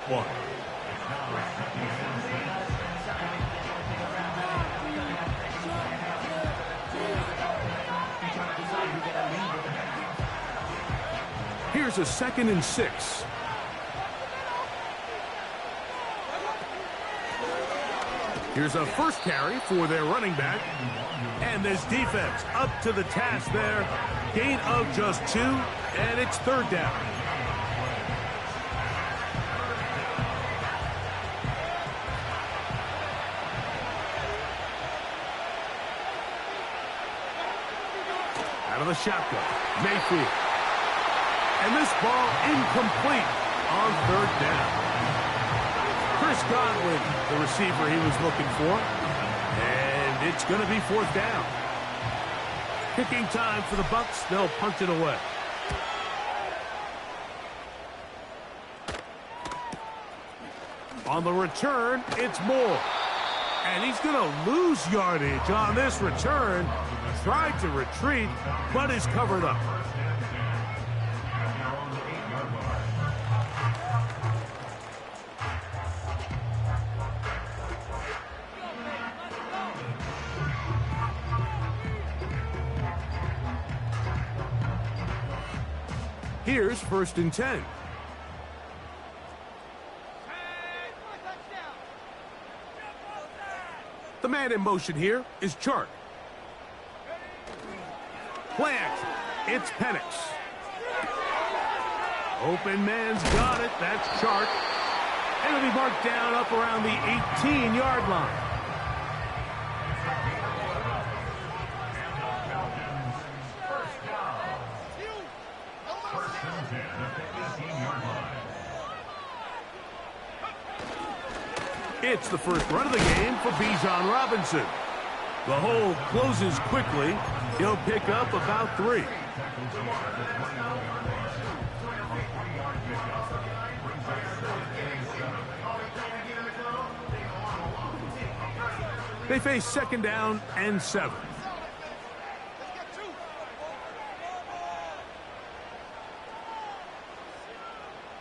1. Here's a 2nd and 6. Here's a first carry for their running back. And this defense up to the task there. Gain of just 2, and it's 3rd down. Out of the shotgun, Mayfield. And this ball incomplete on 3rd down. Chris Godwin, the receiver he was looking for. And it's going to be 4th down. Kicking time for the Bucs. They'll punt it away. On the return, it's Moore. And he's going to lose yardage on this return. Tried to retreat, but is covered up. Here's 1st and 10. The man in motion here is Chark. Plant. It's Penix. Open man's got it. That's Chark. And it'll be marked down up around the 18-yard line. It's the first run of the game for Bijan Robinson. The hole closes quickly. He'll pick up about 3. They face 2nd down and 7.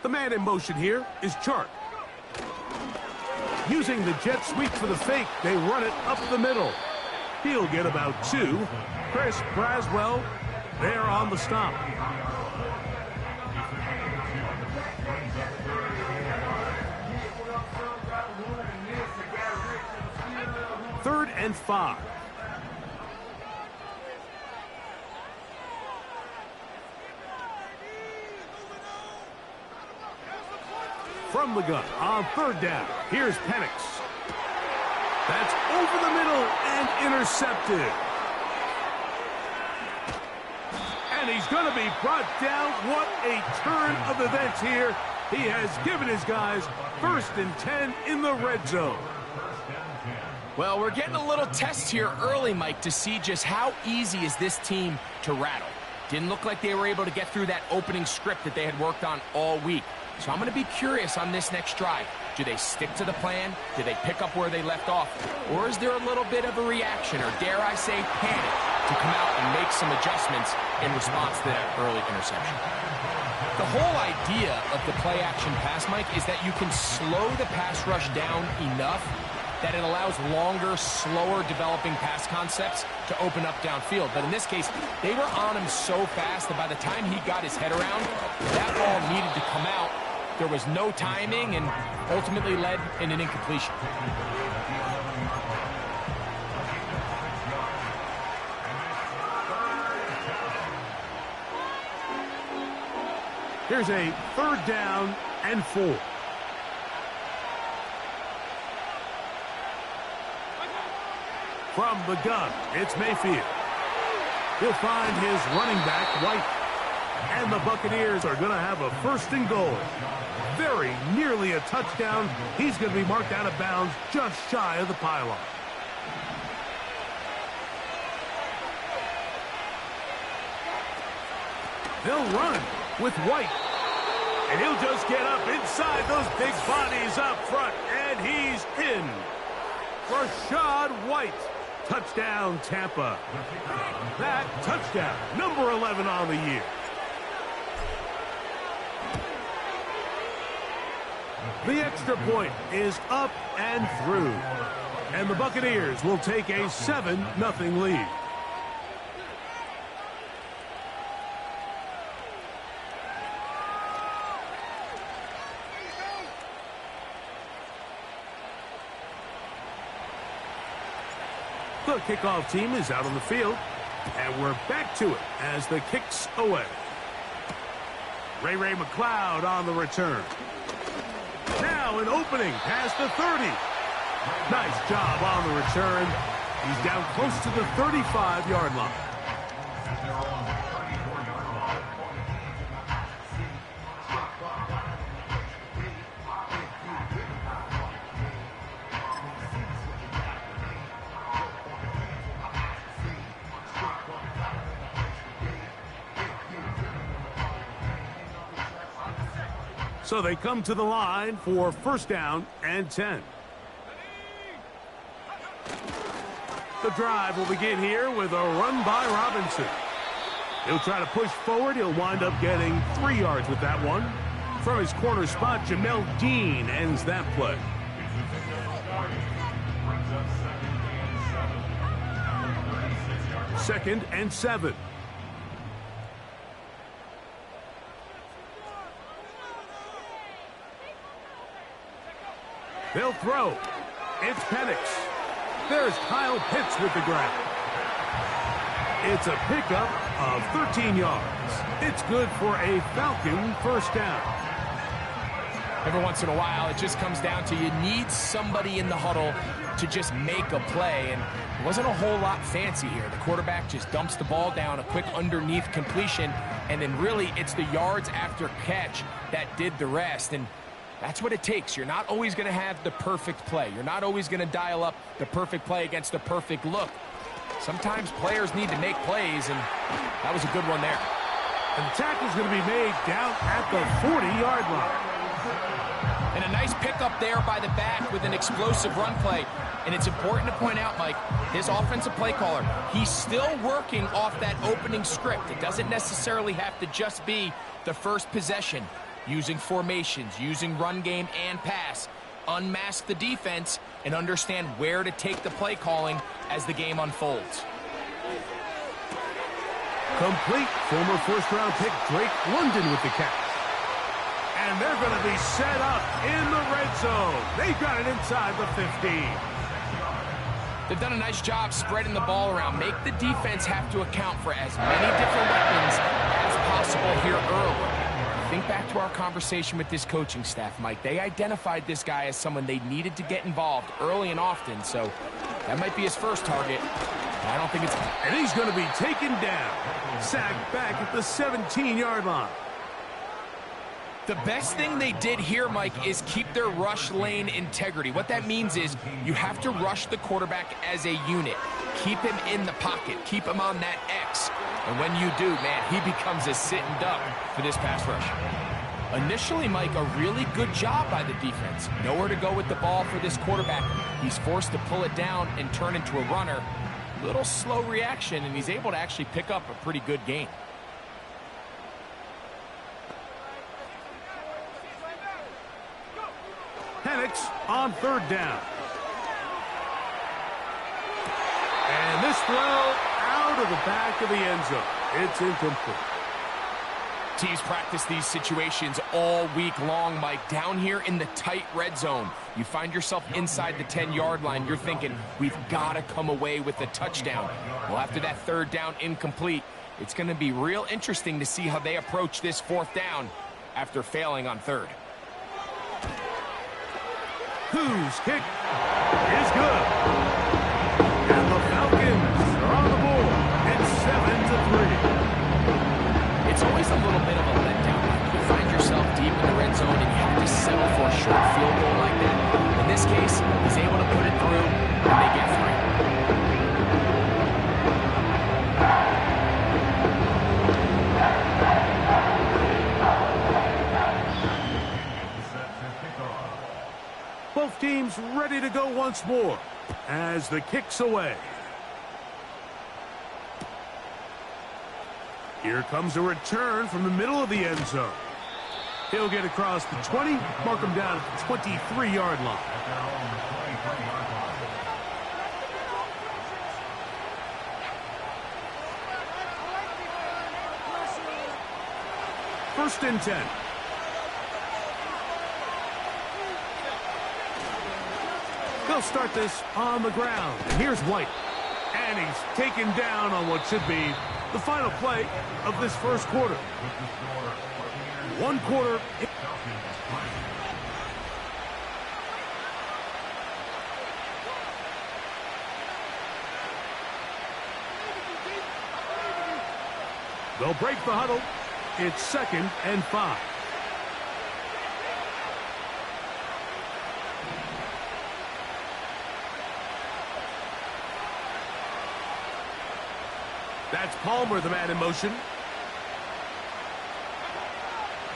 The man in motion here is Chark. Using the jet sweep for the fake, they run it up the middle. He'll get about 2. Chris Braswell there on the stop. 3rd and 5. From the gun on 3rd down. Here's Penix. That's over the middle and intercepted. And he's going to be brought down. What a turn of events here. He has given his guys 1st and 10 in the red zone. Well, we're getting a little test here early, Mike, to see just how easy is this team to rattle. Didn't look like they were able to get through that opening script that they had worked on all week. So I'm going to be curious on this next drive. Do they stick to the plan? Do they pick up where they left off? Or is there a little bit of a reaction, or dare I say panic, to come out and make some adjustments in response to that early interception? The whole idea of the play-action pass, Mike, is that you can slow the pass rush down enough that it allows longer, slower developing pass concepts to open up downfield. But in this case, they were on him so fast that by the time he got his head around, that ball needed to come out. There was no timing and ultimately led in an incompletion. Here's a 3rd down and 4. From the gun, it's Mayfield. He'll find his running back, White. And the Buccaneers are going to have a 1st and goal. Very nearly a touchdown. He's going to be marked out of bounds just shy of the pylon. They'll run with White. And he'll just get up inside those big bodies up front. And he's in. Rashad White. Touchdown, Tampa. That touchdown, number 11 on the year. The extra point is up and through. And the Buccaneers will take a 7-0 lead. The kickoff team is out on the field. And we're back to it as the kick's away. Ray McLeod on the return. Now an opening past the 30. Nice job on the return. He's down close to the 35-yard line. So they come to the line for 1st down and 10. The drive will begin here with a run by Robinson. He'll try to push forward. He'll wind up getting 3 yards with that one. From his corner spot, Jamel Dean ends that play. Second and 7. They'll throw. It's Penix. There's Kyle Pitts with the grab. It's a pickup of 13 yards. It's good for a Falcon 1st down. Every once in a while, it just comes down to you need somebody in the huddle to just make a play, and it wasn't a whole lot fancy here. The quarterback just dumps the ball down, a quick underneath completion, and then really it's the yards after catch that did the rest, and that's what it takes. You're not always going to have the perfect play. You're not always going to dial up the perfect play against the perfect look. Sometimes players need to make plays, and that was a good one there. And the tackle's going to be made down at the 40-yard line. And a nice pickup there by the back with an explosive run play. And it's important to point out, Mike, his offensive play caller, he's still working off that opening script. It doesn't necessarily have to just be the first possession. Using formations, using run game and pass, unmask the defense, and understand where to take the play calling as the game unfolds. Complete. Former 1st-round pick Drake London with the catch. And they're going to be set up in the red zone. They've got it inside the 15. They've done a nice job spreading the ball around. Make the defense have to account for as many different weapons as possible here early. Think back to our conversation with this coaching staff, Mike. They identified this guy as someone they needed to get involved early and often, so that might be his first target. I don't think it's... And he's going to be taken down. Sacked back at the 17-yard line. The best thing they did here, Mike, is keep their rush lane integrity. What that means is you have to rush the quarterback as a unit. Keep him in the pocket. Keep him on that X. And when you do, man, he becomes a sitting duck for this pass rush. Initially, Mike, a really good job by the defense. Nowhere to go with the ball for this quarterback. He's forced to pull it down and turn into a runner. Little slow reaction, and he's able to actually pick up a pretty good gain. Penix on 3rd down. And this throw out of the back of the end zone. It's incomplete. Teams practice these situations all week long, Mike. Down here in the tight red zone, you find yourself inside the 10-yard line. You're thinking, we've got to come away with a touchdown. Well, after that 3rd down incomplete, it's going to be real interesting to see how they approach this 4th down after failing on 3rd. Whose kick is good. And the Falcons are on the board. It's 7-3. It's always a little bit of a letdown. You find yourself deep in the red zone and you have to settle for a short field goal like that. In this case, he's able to put it through and they get 3. Both teams ready to go once more as the kick's away. Here comes a return from the middle of the end zone. He'll get across the 20, mark him down at the 23-yard line. First and 10. They'll start this on the ground. And here's White. And he's taken down on what should be the final play of this first quarter. One quarter. They'll break the huddle. It's 2nd and 5. That's Palmer, the man in motion.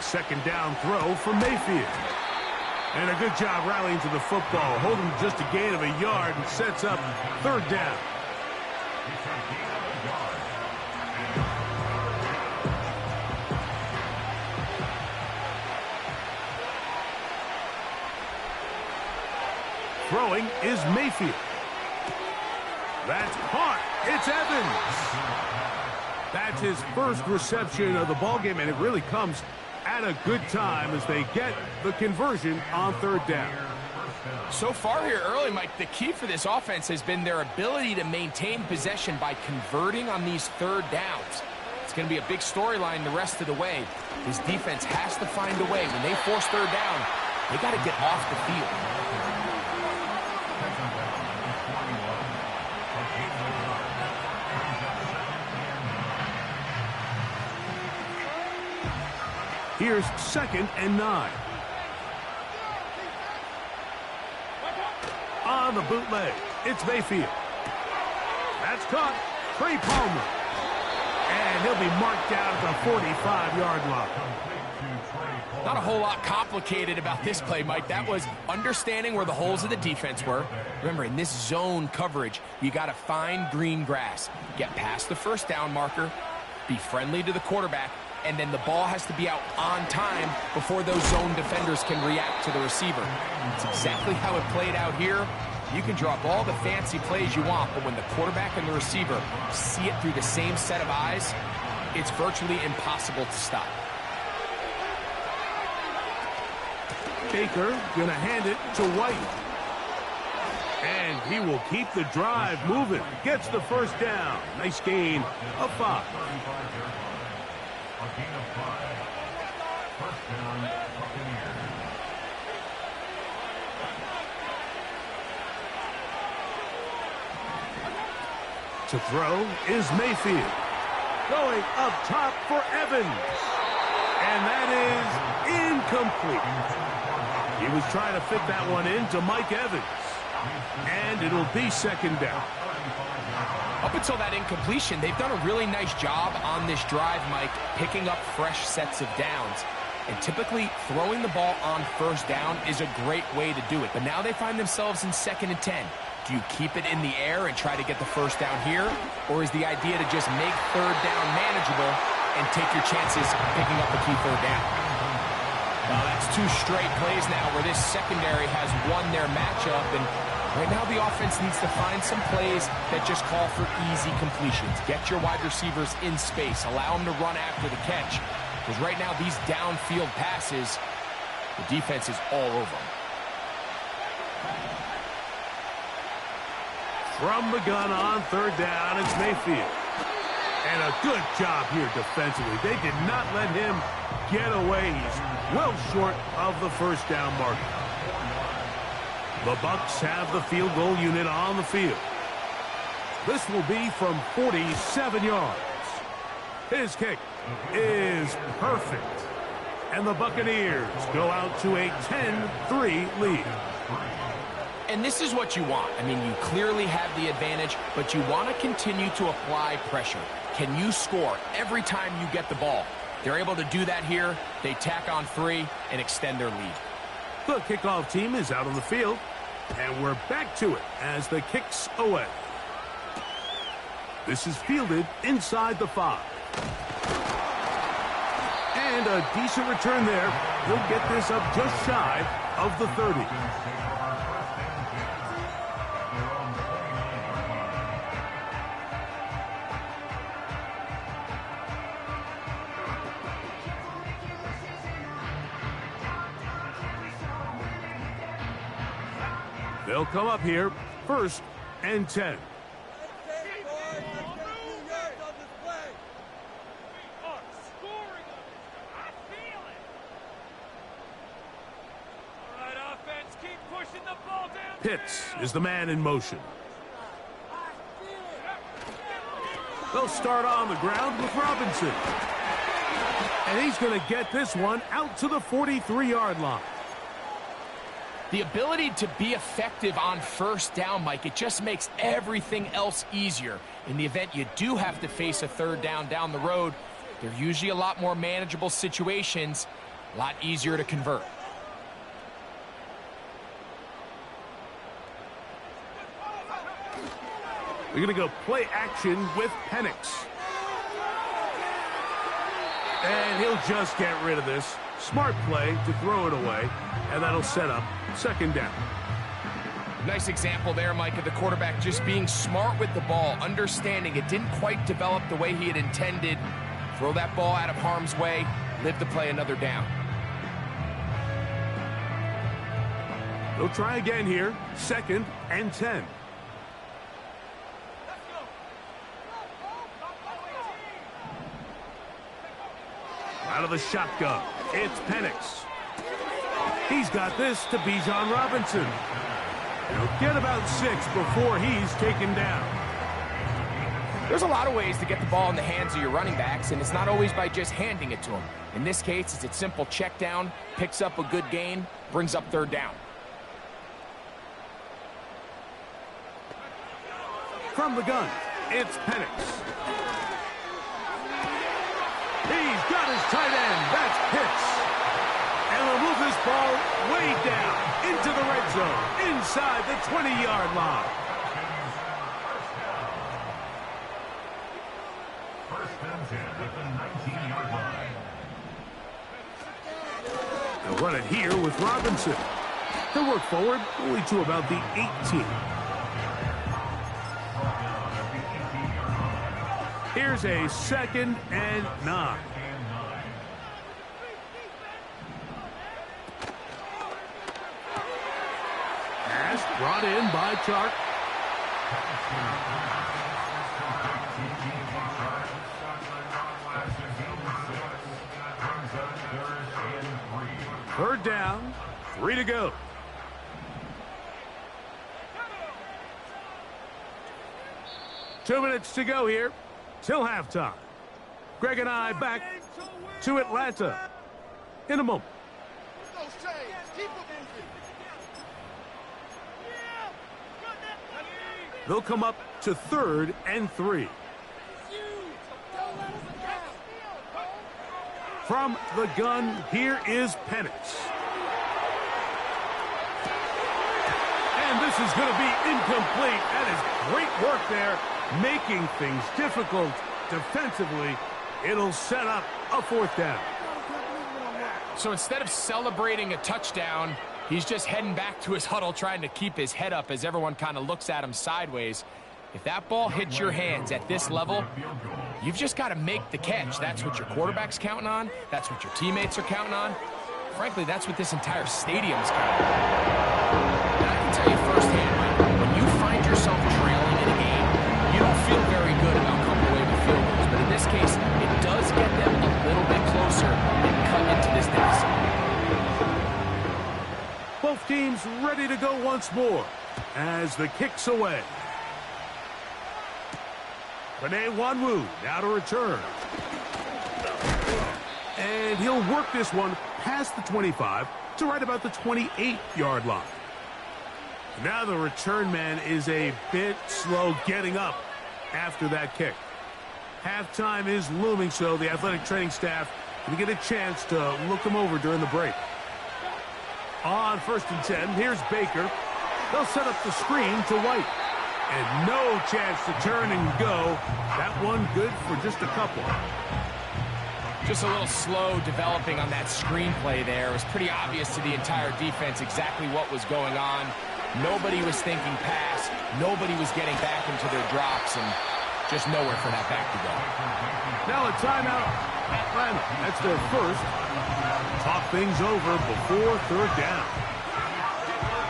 Second down throw for Mayfield. And a good job rallying to the football, holding just a gain of a yard and sets up 3rd down. Throwing is Mayfield. That's caught. It's Evans. That's his first reception of the ballgame, and it really comes at a good time as they get the conversion on 3rd down. So far here early, Mike, the key for this offense has been their ability to maintain possession by converting on these 3rd downs. It's going to be a big storyline the rest of the way. This defense has to find a way. When they force 3rd down, they got to get off the field. Here's 2nd and 9. On the bootleg, it's Mayfield. That's caught. Trey Palmer. And he'll be marked down at the 45-yard line. Not a whole lot complicated about this play, Mike. That was understanding where the holes of the defense were. Remember, in this zone coverage, you got to find green grass. Get past the 1st down marker. Be friendly to the quarterback. And then the ball has to be out on time before those zone defenders can react to the receiver. It's exactly how it played out here. You can draw up all the fancy plays you want, but when the quarterback and the receiver see it through the same set of eyes, it's virtually impossible to stop. Baker going to hand it to White. And he will keep the drive moving. Gets the 1st down. Nice gain of 5. A gain of 5. 1st down, Buccaneers. To throw is Mayfield. Going up top for Evans. And that is incomplete. He was trying to fit that one into Mike Evans. And it'll be 2nd down. Up until that incompletion, they've done a really nice job on this drive, Mike, picking up fresh sets of downs. And typically, throwing the ball on 1st down is a great way to do it. But now they find themselves in 2nd and 10. Do you keep it in the air and try to get the 1st down here? Or is the idea to just make 3rd down manageable and take your chances picking up the key 3rd down? Well, that's 2 straight plays now where this secondary has won their matchup. And right now, the offense needs to find some plays that just call for easy completions. Get your wide receivers in space. Allow them to run after the catch. Because right now, these downfield passes, the defense is all over them. From the gun on 3rd down, it's Mayfield. And a good job here defensively. They did not let him get away. He's well short of the 1st down marker. The Bucs have the field goal unit on the field. This will be from 47 yards. His kick is perfect. And the Buccaneers go out to a 10-3 lead. And this is what you want. I mean, you clearly have the advantage, but you want to continue to apply pressure. Can you score every time you get the ball? They're able to do that here. They tack on 3 and extend their lead. The kickoff team is out on the field, and we're back to it as the kick's away. This is fielded inside the 5. And a decent return there. He'll get this up just shy of the 30. They'll come up here, 1st and 10. Pitts is the man in motion. They'll start on the ground with Robinson. And he's going to get this one out to the 43-yard line. The ability to be effective on 1st down, Mike, it just makes everything else easier. In the event you do have to face a 3rd down the road, they're usually a lot more manageable situations, a lot easier to convert. We're going to go play action with Penix. And he'll just get rid of this. Smart play to throw it away, and that'll set up 2nd down. Nice example there, Mike, of the quarterback just being smart with the ball, understanding it didn't quite develop the way he had intended. Throw that ball out of harm's way, live to play another down. They'll try again here, 2nd and 10. Out of the shotgun, it's Penix. He's got this to Bijan Robinson. He'll get about 6 before he's taken down. There's a lot of ways to get the ball in the hands of your running backs, and it's not always by just handing it to them. In this case, it's a simple check down, picks up a good gain, brings up 3rd down. From the gun, it's Penix. He's got his tight end. That's Pitts. And we'll move this ball way down into the red zone, inside the 20-yard line. 1st and 10 at the 19-yard line. They'll run it here with Robinson. They'll work forward only to about the 18. Here's a 2nd and 9. Pass brought in by Chark. Third down, 3 to go. Two minutes to go here till halftime. Greg and I back to Atlanta in a moment. They'll come up to 3rd and 3. From the gun, here is Penix. And this is going to be incomplete. That is great work there, making things difficult defensively. It'll set up a 4th down. So instead of celebrating a touchdown, he's just heading back to his huddle trying to keep his head up as everyone kind of looks at him sideways. If that ball hits your hands at this level, you've just got to make the catch. That's what your quarterback's counting on. That's what your teammates are counting on. Frankly, that's what this entire stadium is counting on. And I can tell you firsthand, Mike, when you find yourself trailing in a game, you don't feel very good about coming away with field goals. But in this case, it does get them a little bit closer and cut into this deficit. Both teams ready to go once more as the kick's away. Rene Wanwu now to return. And he'll work this one past the 25 to right about the 28-yard line. Now the return man is a bit slow getting up after that kick. Halftime is looming, so the athletic training staff can get a chance to look him over during the break. On 1st and 10, here's Baker. They'll set up the screen to White. And no chance to turn and go. That one good for just a couple. Just a little slow developing on that screenplay there. It was pretty obvious to the entire defense exactly what was going on. Nobody was thinking pass. Nobody was getting back into their drops, and just nowhere for that back to go. Now a timeout. Atlanta, that's their first. Talk things over before third down.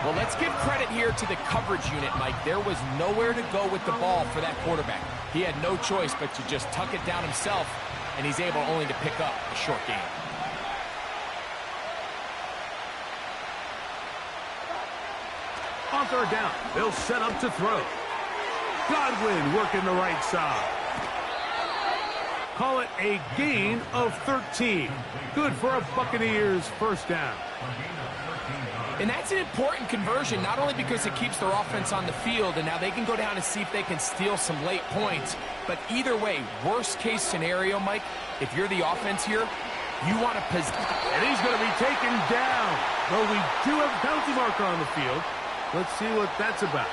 Well, let's give credit here to the coverage unit, Mike. There was nowhere to go with the ball for that quarterback. He had no choice but to just tuck it down himself, and he's able only to pick up a short gain. On third down, they'll set up to throw. Godwin working the right side. Call it a gain of 13. Good for a Buccaneers first down. And that's an important conversion, not only because it keeps their offense on the field, and now they can go down and see if they can steal some late points. But either way, worst case scenario, Mike, if you're the offense here, you want to possess. And he's going to be taken down. Though we do have a penalty marker on the field. Let's see what that's about.